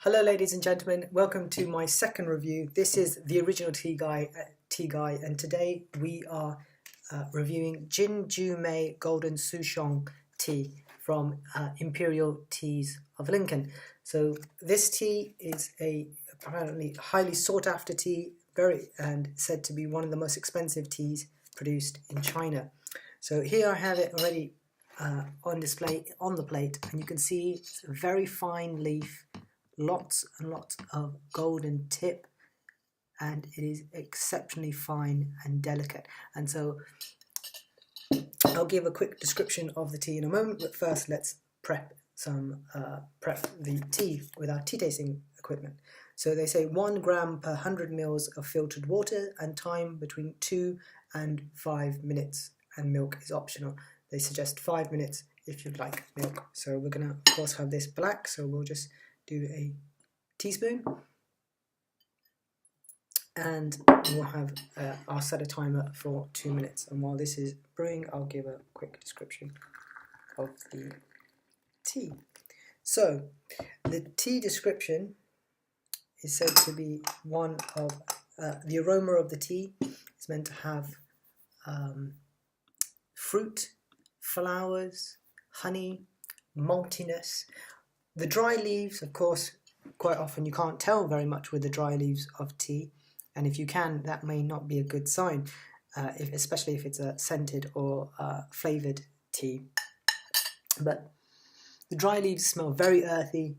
Hello ladies and gentlemen, welcome to my second review. This is the original tea guy, and today we are reviewing Jin Jun Mei Golden Souchong tea from Imperial Teas of Lincoln. So this tea is a apparently highly sought after tea, and said to be one of the most expensive teas produced in China. So here I have it already on display on the plate, and you can see it's a very fine leaf, lots and lots of golden tip, and it is exceptionally fine and delicate. And so I'll give a quick description of the tea in a moment, but first let's prep the tea with our tea tasting equipment. So they say 1 gram per 100 mils of filtered water, and time between 2 and 5 minutes, and milk is optional. They suggest 5 minutes if you'd like milk. So we're gonna of course have this black, so we'll just do a teaspoon, and we'll have I'll set a timer for 2 minutes, and while this is brewing I'll give a quick description of the tea. So the tea description is said to be one of the aroma of the tea is meant to have fruit, flowers, honey, maltiness. The dry leaves, of course, quite often you can't tell very much with the dry leaves of tea, and if you can, that may not be a good sign, especially if it's a scented or flavoured tea. But the dry leaves smell very earthy,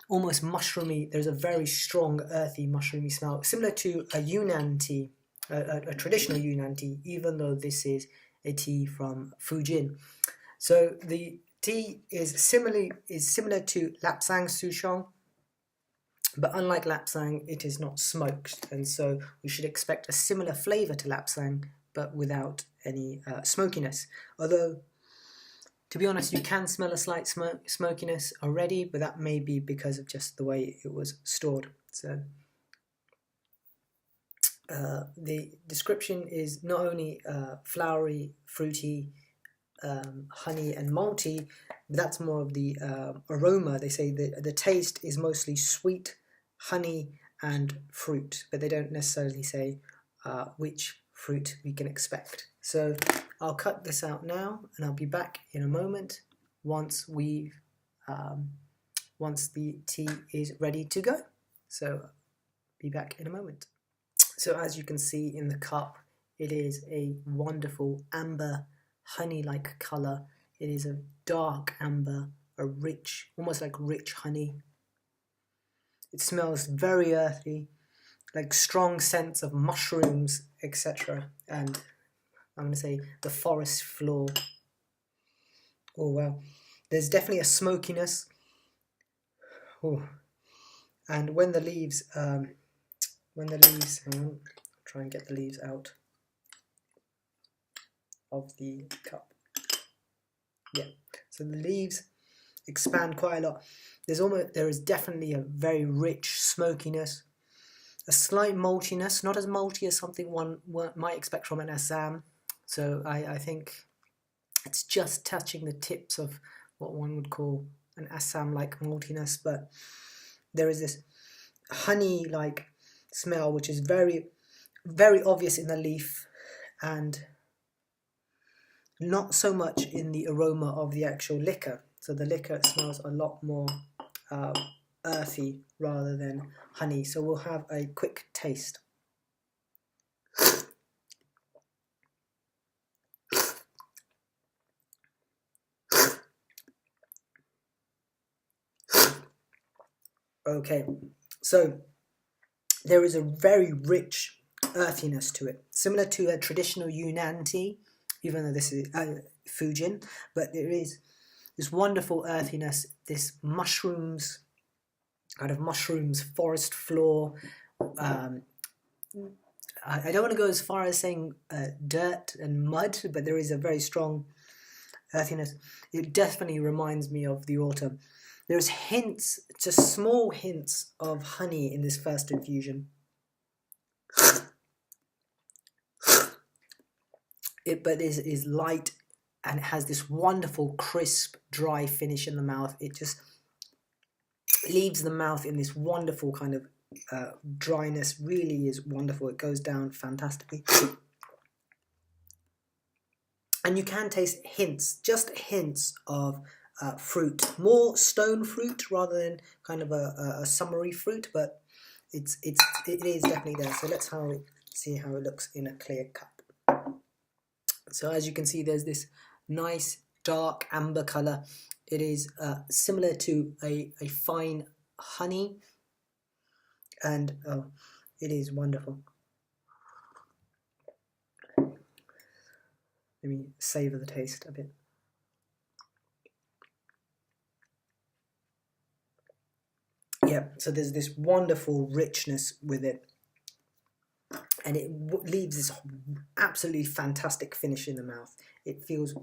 almost mushroomy. There's a very strong earthy mushroomy smell, similar to a Yunnan tea, a traditional Yunnan tea, even though this is a tea from Fujian. So the tea is similar to Lapsang Souchong, but unlike Lapsang, it is not smoked, and so we should expect a similar flavour to Lapsang, but without any smokiness. Although, to be honest, you can smell a slight smokiness already, but that may be because of just the way it was stored. So the description is not only flowery, fruity, honey and malty, but that's more of the aroma. They say the taste is mostly sweet, honey and fruit, but they don't necessarily say which fruit we can expect. So I'll cut this out now, and I'll be back in a moment once the tea is ready to go. So be back in a moment. So as you can see in the cup, it is a wonderful amber honey-like colour. It is a dark amber, a rich, almost like rich honey. It smells very earthy, like strong scents of mushrooms, etc. And I'm going to say the forest floor. Oh well, there's definitely a smokiness. Oh, and when the leaves, hang on, try and get the leaves out of the cup. Yeah, so the leaves expand quite a lot. There is definitely a very rich smokiness, a slight maltiness, not as malty as something one might expect from an Assam. So I think it's just touching the tips of what one would call an Assam-like maltiness, but there is this honey-like smell which is very, very obvious in the leaf, and not so much in the aroma of the actual liquor. So the liquor smells a lot more earthy rather than honey. So we'll have a quick taste. Okay, so there is a very rich earthiness to it, similar to a traditional Yunnan tea, even though this is Fujian, but there is this wonderful earthiness, this mushrooms, forest floor. I don't want to go as far as saying dirt and mud, but there is a very strong earthiness. It definitely reminds me of the autumn. There's hints, just small hints of honey in this first infusion. But it is light, and it has this wonderful, crisp, dry finish in the mouth. It just leaves the mouth in this wonderful kind of dryness. Really is wonderful. It goes down fantastically. And you can taste hints, just hints of fruit, more stone fruit rather than kind of a summery fruit, but it is definitely there. So let's see how it looks in a clear cup. So as you can see, there's this nice dark amber color. It is similar to a fine honey, and it is wonderful. Let me savor the taste a bit. Yeah, so there's this wonderful richness with it, and it leaves this absolutely fantastic finish in the mouth. It feels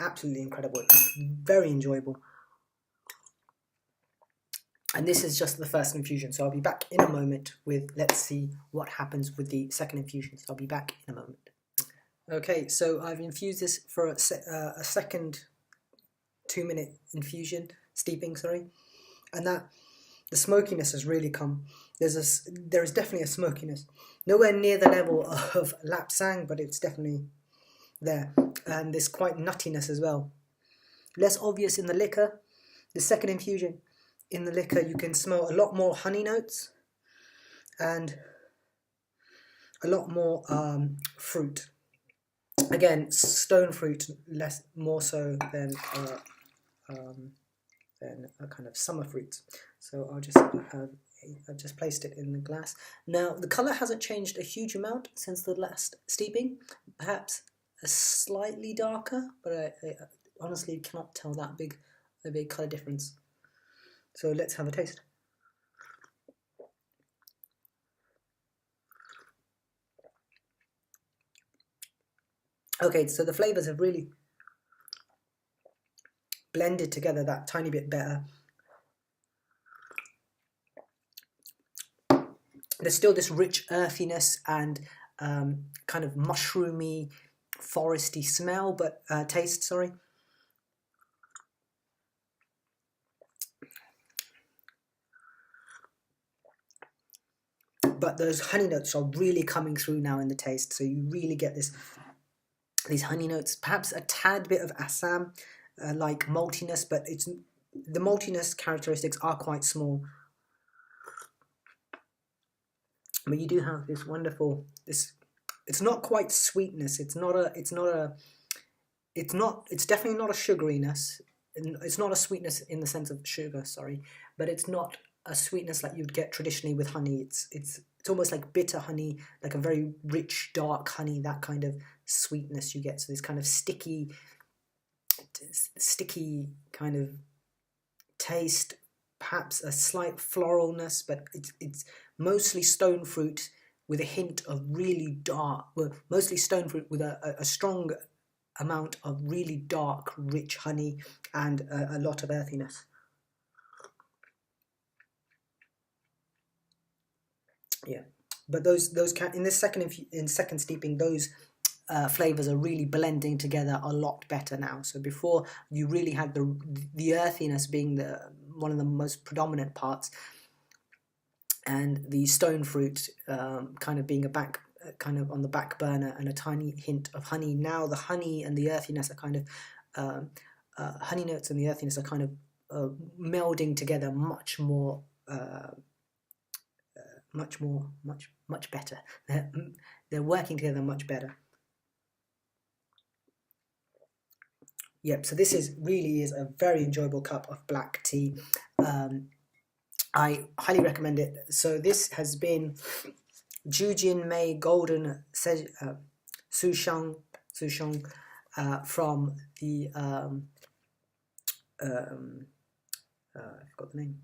absolutely incredible. It's very enjoyable. And this is just the first infusion, so I'll be back in a moment with, let's see what happens with the second infusion. So I'll be back in a moment. Okay, so I've infused this for a second 2-minute infusion, steeping, sorry, and that the smokiness has really come. There is definitely a smokiness, nowhere near the level of lapsang, but it's definitely there, and there's quite nuttiness as well. Less obvious in the liquor. The second infusion, in the liquor, you can smell a lot more honey notes and a lot more fruit. Again, stone fruit, more so than a kind of summer fruit. So I've just placed it in the glass. Now the color hasn't changed a huge amount since the last steeping. Perhaps a slightly darker, but I honestly cannot tell a big color difference. So let's have a taste. Okay, so the flavors have really blended together that tiny bit better. There's still this rich earthiness and kind of mushroomy, foresty smell, but taste, sorry. But those honey notes are really coming through now in the taste, so you really get these honey notes, perhaps a tad bit of Assam, like maltiness, but the maltiness characteristics are quite small. But you do have this wonderful, it's not quite sweetness. It's definitely not a sugariness. It's not a sweetness in the sense of sugar, sorry, but it's not a sweetness like you'd get traditionally with honey. It's almost like bitter honey, like a very rich, dark honey, that kind of sweetness you get. So this kind of sticky kind of taste, perhaps a slight floralness, but it's mostly stone fruit with a hint of really dark, well, mostly stone fruit with a strong amount of really dark, rich honey and a lot of earthiness. Yeah, but those in this second steeping, those flavors are really blending together a lot better now. So before, you really had the earthiness being one of the most predominant parts, and the stone fruit kind of being kind of on the back burner, and a tiny hint of honey. Now the honey and the earthiness are kind of honey notes and the earthiness are kind of melding together much better. They're working together much better. Yep, so this really is a very enjoyable cup of black tea. I highly recommend it. So this has been Jin Jun Mei Golden Souchong from the I forgot the name.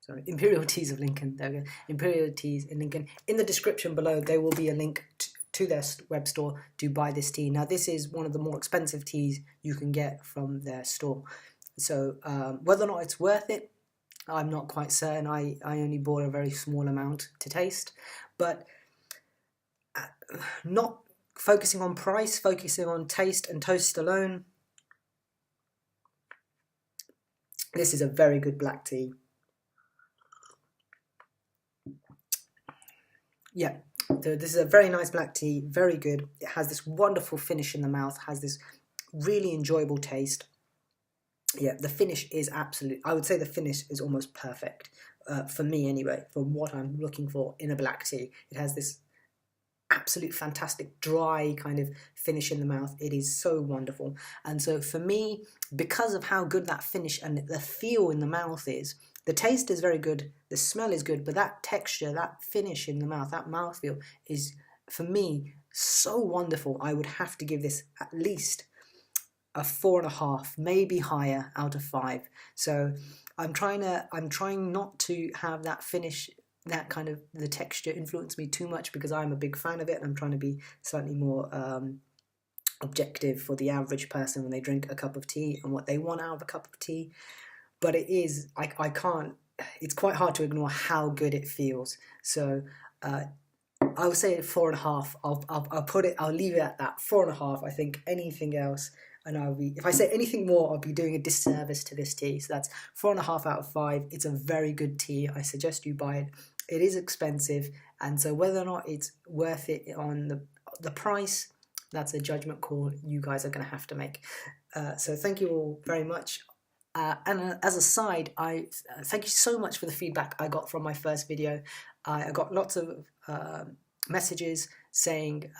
Sorry, Imperial Teas of Lincoln. There we go. Imperial Teas in Lincoln. In the description below, there will be a link to their web store to buy this tea. Now, this is one of the more expensive teas you can get from their store. So whether or not it's worth it, I'm not quite certain. I only bought a very small amount to taste. But not focusing on price, focusing on taste and toast alone, this is a very good black tea. Yeah, this is a very nice black tea, very good. It has this wonderful finish in the mouth, has this really enjoyable taste. Yeah, the finish is absolute. I would say the finish is almost perfect for me anyway, for what I'm looking for in a black tea. It has this absolute fantastic dry kind of finish in the mouth. It is so wonderful. And so for me, because of how good that finish and the feel in the mouth is, the taste is very good, the smell is good, but that texture, that finish in the mouth, that mouthfeel is, for me, so wonderful. I would have to give this at least a 4.5, maybe higher, out of 5. So I'm trying not to have that finish, that kind of the texture influence me too much, because I'm a big fan of it, and I'm trying to be slightly more objective for the average person when they drink a cup of tea and what they want out of a cup of tea. But it is, I can't, it's quite hard to ignore how good it feels. So I would say 4.5. I'll put it, I'll leave it at that, 4.5. I think anything else, and if I say anything more, I'll be doing a disservice to this tea. So that's 4.5 out of 5. It's a very good tea. I suggest you buy it. It is expensive, and so whether or not it's worth it on the price, that's a judgment call you guys are going to have to make. So thank you all very much. And as a side, I thank you so much for the feedback I got from my first video. I got lots of messages saying,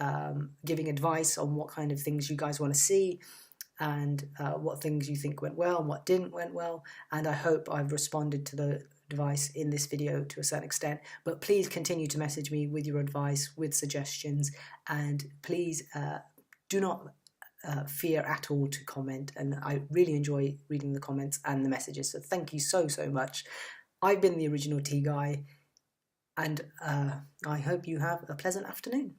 giving advice on what kind of things you guys want to see, and what things you think went well and what didn't went well. And I hope I've responded to the advice in this video to a certain extent. But please continue to message me with your advice, with suggestions, and please do not fear at all to comment. And I really enjoy reading the comments and the messages, so thank you so much. I've been the original tea guy, and I hope you have a pleasant afternoon.